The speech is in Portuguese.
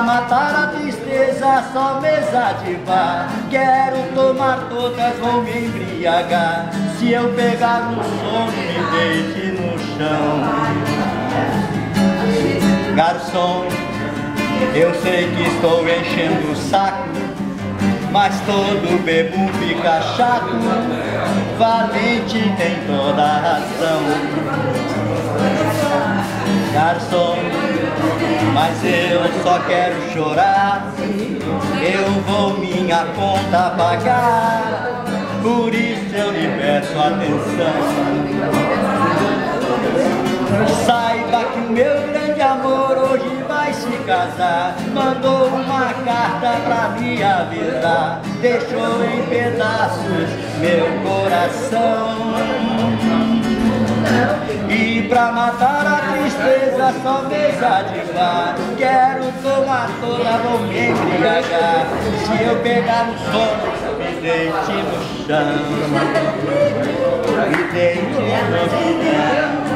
Matar a tristeza, só mesa de bar. Quero tomar todas, vou me embriagar. Se eu pegar no sono, me deite no chão. Garçom, eu sei que estou enchendo o saco, mas todo bebum fica chato. Valente tem toda a razão. Garçom, mas eu só quero chorar. Eu vou minha conta pagar, por isso eu lhe peço atenção. Saiba que o meu grande amor hoje vai se casar. Mandou uma carta pra me avisar, deixou em pedaços meu coração. E pra matar a tristeza, só mesa de bar. Quero tomar toda, vou me embriagar. Se eu pegar no sono, me deite no chão. Me deite no chão.